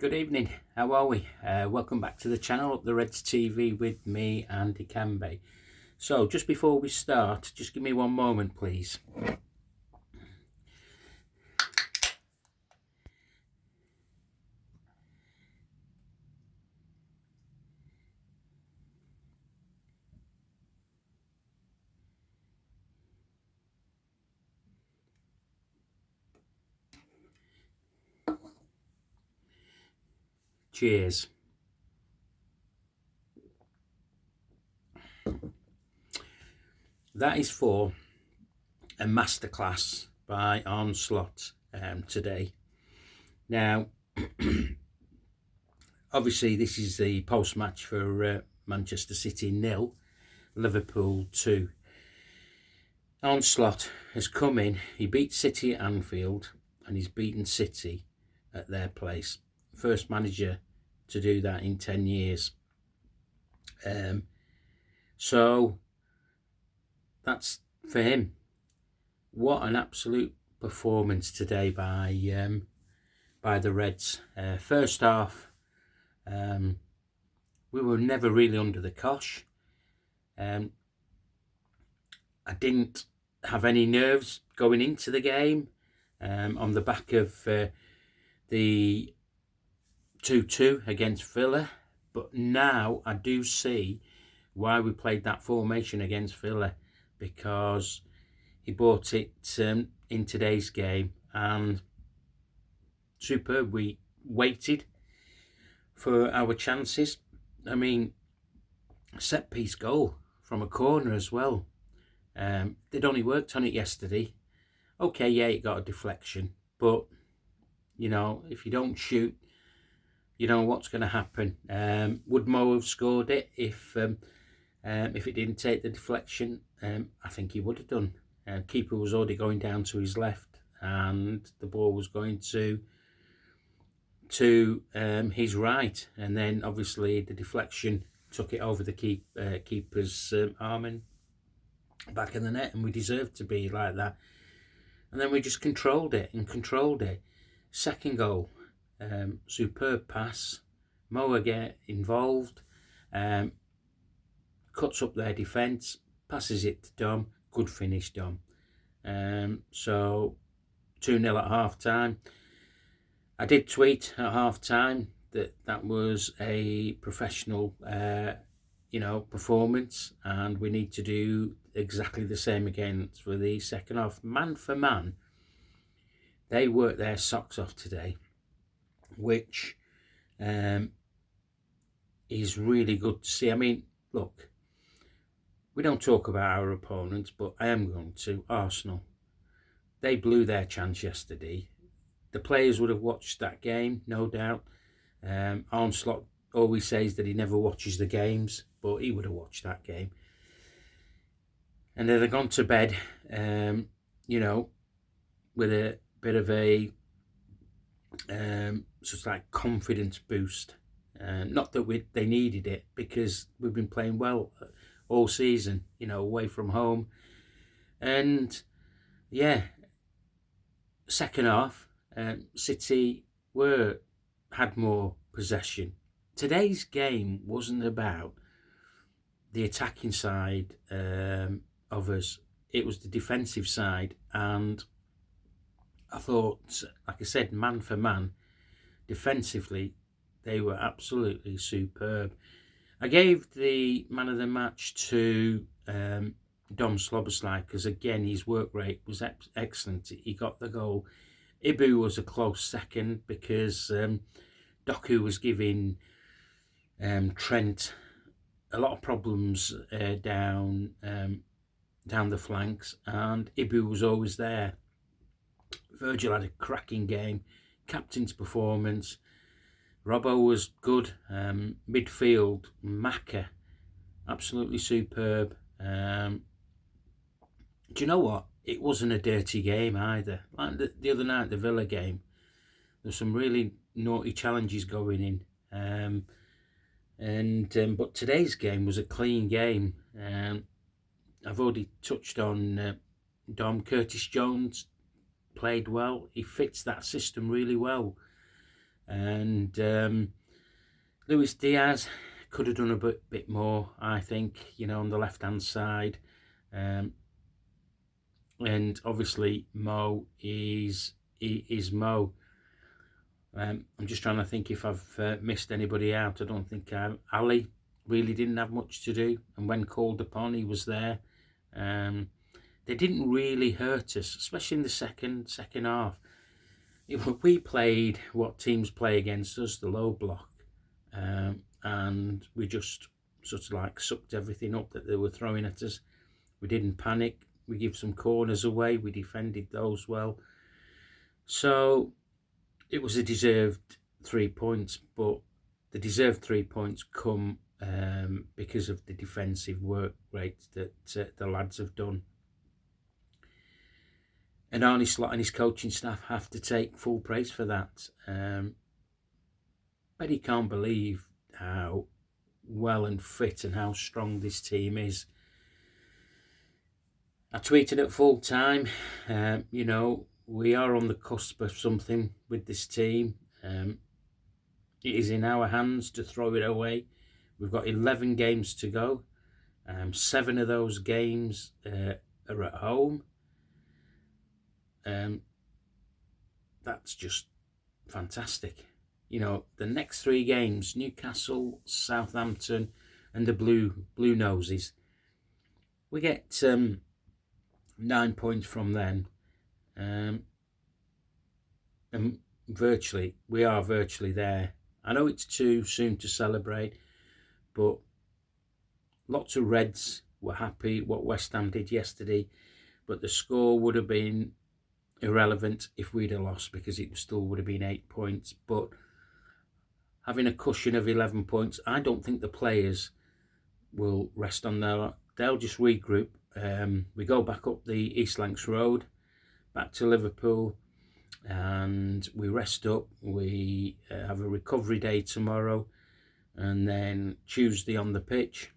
Good evening, how are we? Welcome back to the channel, Up the Reds TV with me, Andy Camby. So, just before we start, just give me one moment, please. Cheers. That is for a masterclass by Onslaught today. Now, obviously this is the post-match for Manchester City 0, Liverpool 2. Onslaught has come in, he beat City at Anfield and he's beaten City at their place. First manager to do that in 10 years. So that's for him. What an absolute performance today by the Reds. First half, we were never really under the cosh. I didn't have any nerves going into the game on the back of the 2-2 against Villa, but now I do see why we played that formation against Villa, because he brought it in today's game, and superb. We waited for our chances. I mean, set piece goal from a corner as well. They'd only worked on it yesterday. Okay, yeah, it got a deflection, but you know, if you don't shoot, you know what's going to happen. Would Mo have scored it if it didn't take the deflection? I think he would have done. Keeper was already going down to his left, and the ball was going to his right, and then obviously the deflection took it over the keeper's arm and back in the net, and we deserved to be like that. And then we just controlled it. Second goal, superb pass. Mo again involved, cuts up their defence, passes it to Dom. Good finish, Dom. So 2-0 at half time. I did tweet at half time that was a professional performance, and we need to do exactly the same again for the second half. Man for man, they worked their socks off today, which is really good to see. I mean, look, we don't talk about our opponents, but I am going to. Arsenal, they blew their chance yesterday. The players would have watched that game, no doubt. Onslaught always says that he never watches the games, but he would have watched that game. And they've gone to bed, with a bit of a sort of like confidence boost. Not that they needed it, because we've been playing well all season, away from home. And yeah, second half, City had more possession. Today's game wasn't about the attacking side of us. It was the defensive side, and I thought, like I said, man for man, defensively, they were absolutely superb. I gave the man of the match to Dom Slobosly, because again, his work rate was excellent. He got the goal. Ibu was a close second, because Doku was giving Trent a lot of problems down the flanks, and Ibu was always there. Virgil had a cracking game, captain's performance. Robbo was good. Midfield, Maka, absolutely superb. Do you know what? It wasn't a dirty game either. Like the other night, the Villa game, there's some really naughty challenges going in. But today's game was a clean game. I've already touched on Dom. Curtis Jones played well. He fits that system really well. And Luis Diaz could have done a bit more, I think, on the left-hand side. And obviously Mo is Mo. I'm just trying to think if I've missed anybody out. I don't think Ali really didn't have much to do, and when called upon, he was there. They didn't really hurt us, especially in the second half. We played what teams play against us, the low block, and we just sort of like sucked everything up that they were throwing at us. We didn't panic. We gave some corners away. We defended those well. So it was a deserved 3 points, but the deserved 3 points come because of the defensive work rate that the lads have done. And Arnie Slot and his coaching staff have to take full praise for that. But he can't believe how well and fit and how strong this team is. I tweeted at full time, we are on the cusp of something with this team. It is in our hands to throw it away. We've got 11 games to go. 7 of those games are at home. That's just fantastic. The next 3 games, Newcastle, Southampton and the Blue Noses. We get 9 points from them. And we are virtually there. I know it's too soon to celebrate, but lots of Reds were happy what West Ham did yesterday, but the score would have been irrelevant if we'd have lost, because it still would have been 8 points. But having a cushion of 11 points, I don't think the players will rest on their. They'll just regroup. We go back up the East Lancs Road, back to Liverpool, and we rest up. We have a recovery day tomorrow, and then Tuesday on the pitch,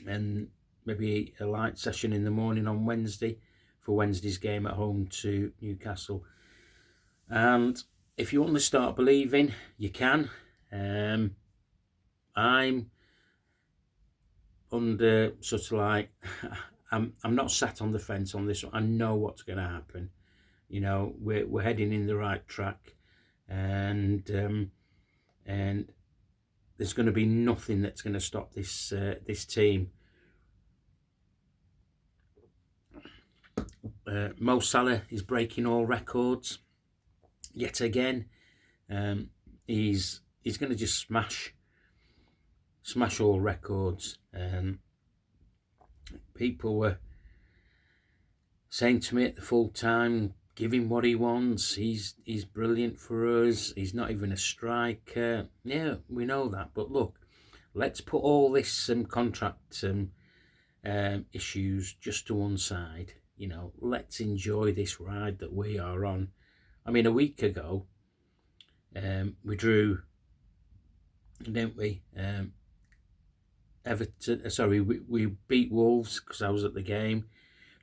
and maybe a light session in the morning on Wednesday for Wednesday's game at home to Newcastle. And if you want to start believing, you can. I'm under sort of like, I'm not sat on the fence on this one. I know what's going to happen. We're heading in the right track, and there's going to be nothing that's going to stop this team. Mo Salah is breaking all records yet again. He's going to just smash all records. People were saying to me at the full time, give him what he wants. He's brilliant for us. He's not even a striker. Yeah, we know that. But look, let's put all this contract issues just to one side. Let's enjoy this ride that we are on. I mean, a week ago, we drew, didn't we? Everton. Sorry, we beat Wolves because I was at the game.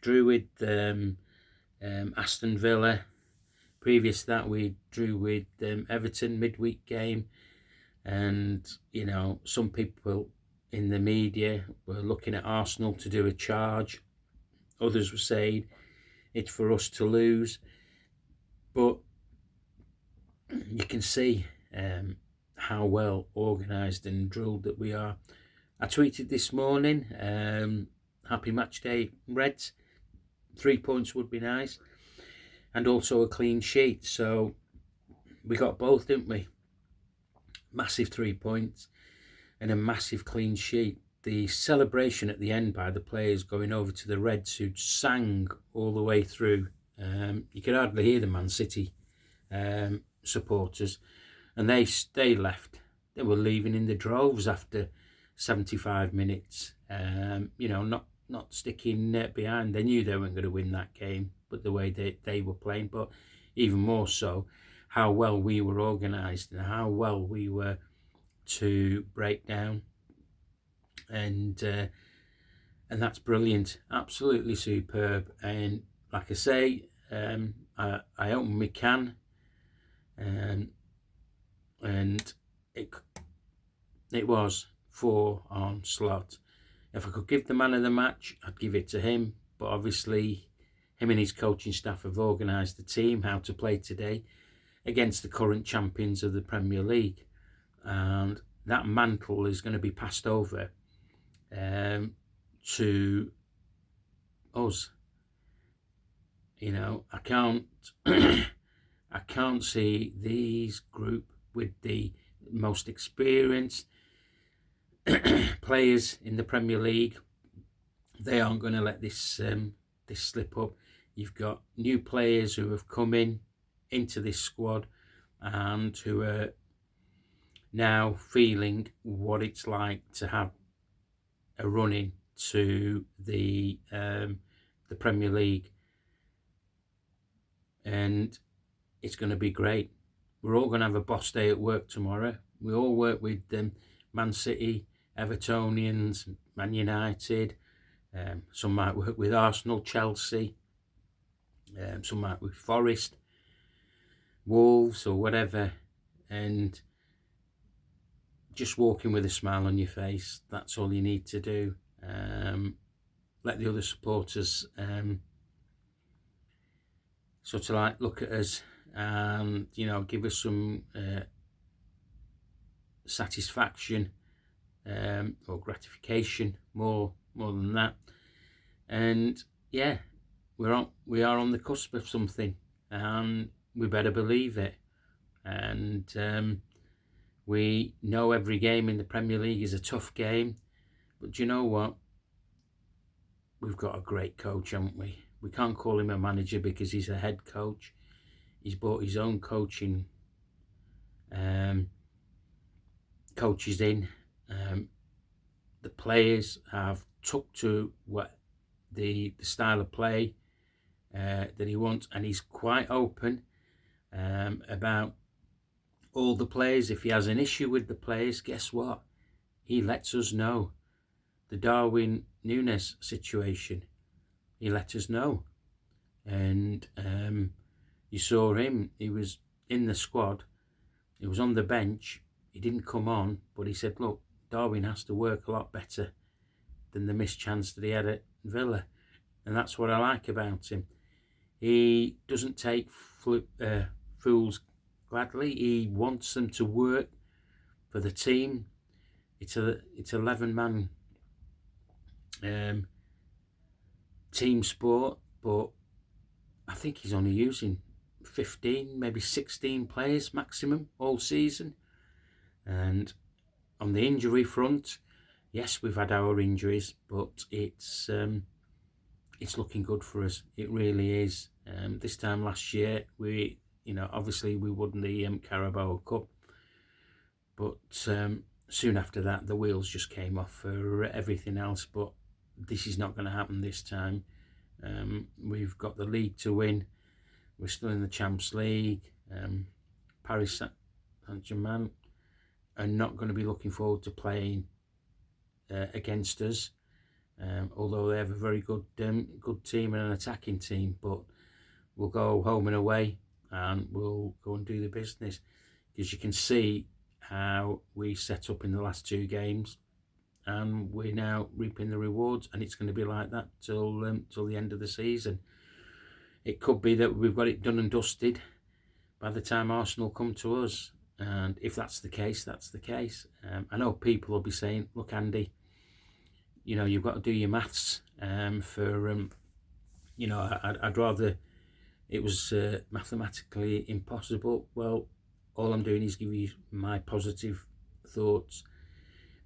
Drew with Aston Villa. Previous to that, we drew with Everton midweek game, and some people in the media were looking at Arsenal to do a charge. Others were saying it's for us to lose, but you can see how well organised and drilled that we are. I tweeted this morning, happy match day, Reds. 3 points would be nice, and also a clean sheet. So we got both, didn't we? Massive 3 points and a massive clean sheet. The celebration at the end by the players going over to the Reds, who sang all the way through. You could hardly hear the Man City supporters, and they left. They were leaving in the droves after 75 minutes. Not sticking behind. They knew they weren't going to win that game, but the way they were playing, but even more so, how well we were organised and how well we were to break down. And that's brilliant, absolutely superb. And like I say, I open my can. and it was for Onslaught. If I could give the man of the match, I'd give it to him. But obviously, him and his coaching staff have organised the team how to play today against the current champions of the Premier League. And that mantle is going to be passed over to us. You know, I can't I can't see these group with the most experienced players in the Premier League. They aren't going to let this this slip up. You've got new players who have come into this squad and who are now feeling what it's like to have a run in to the Premier League, and it's going to be great. We're all going to have a boss day at work tomorrow. We all work with Man City, Evertonians, Man United. Some might work with Arsenal, Chelsea. Some might with Forest, Wolves, or whatever. And just walking with a smile on your face, that's all you need to do. Let the other supporters sort of like look at us and, you know, give us some satisfaction or gratification, more than that. And yeah, we are on the cusp of something, and we better believe it. And we know every game in the Premier League is a tough game, but do you know what? We've got a great coach, haven't we? We can't call him a manager because he's a head coach. He's brought his own coaching coaches in. The players have took to what the style of play that he wants, and he's quite open about all the players. If he has an issue with the players, guess what? He lets us know. The Darwin Núñez situation, he let us know. And you saw him, he was in the squad, he was on the bench, he didn't come on, but he said, look, Darwin has to work a lot better than the missed chance that he had at Villa. And that's what I like about him. He doesn't take fools gladly. He wants them to work for the team. It's 11-man team sport, but I think he's only using 15, maybe 16 players maximum all season. And on the injury front, yes, we've had our injuries, but it's looking good for us. It really is. This time last year, we, you know, obviously we won the Carabao Cup, but soon after that, the wheels just came off for everything else. But this is not going to happen this time. We've got the league to win. We're still in the Champions League. Paris Saint-Germain are not going to be looking forward to playing against us, although they have a very good team and an attacking team. But we'll go home and away, and we'll go and do the business, because you can see how we set up in the last two games, and we're now reaping the rewards, and it's going to be like that till the end of the season. It could be that we've got it done and dusted by the time Arsenal come to us, and if that's the case, that's the case. I know people will be saying, look, Andy, you know, you've got to do your maths you know, I'd rather it was mathematically impossible. Well, all I'm doing is giving you my positive thoughts.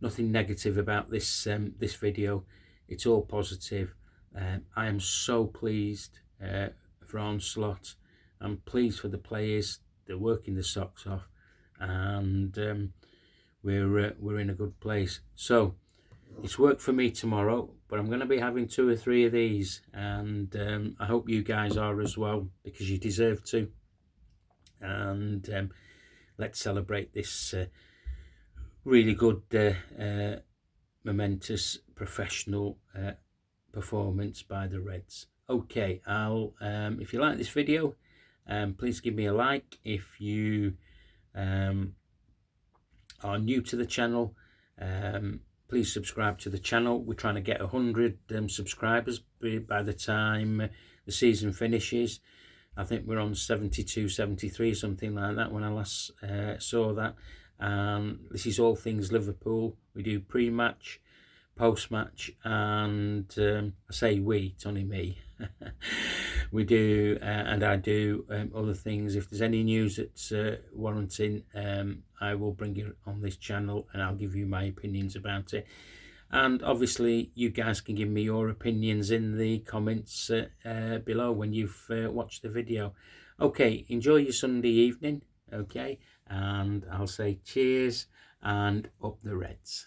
Nothing negative about this this video. It's all positive. I am so pleased for Onslaught. I'm pleased for the players. They're working the socks off, and we're in a good place. So it's work for me tomorrow, but I'm going to be having 2 or 3 of these, and I hope you guys are as well, because you deserve to. And let's celebrate this really good, momentous, professional performance by the Reds. Okay, I'll if you like this video, please give me a like. If you are new to the channel, please subscribe to the channel. We're trying to get 100 subscribers by the time the season finishes. I think we're on 72, 73, something like that when I last saw that. This is all things Liverpool. We do pre-match, post-match, and I say we, it's only me. We do, and I do other things. If there's any news that's warranting, I will bring it on this channel and I'll give you my opinions about it. And obviously you guys can give me your opinions in the comments below when you've watched the video. Okay, enjoy your Sunday evening, okay, and I'll say cheers and up the Reds.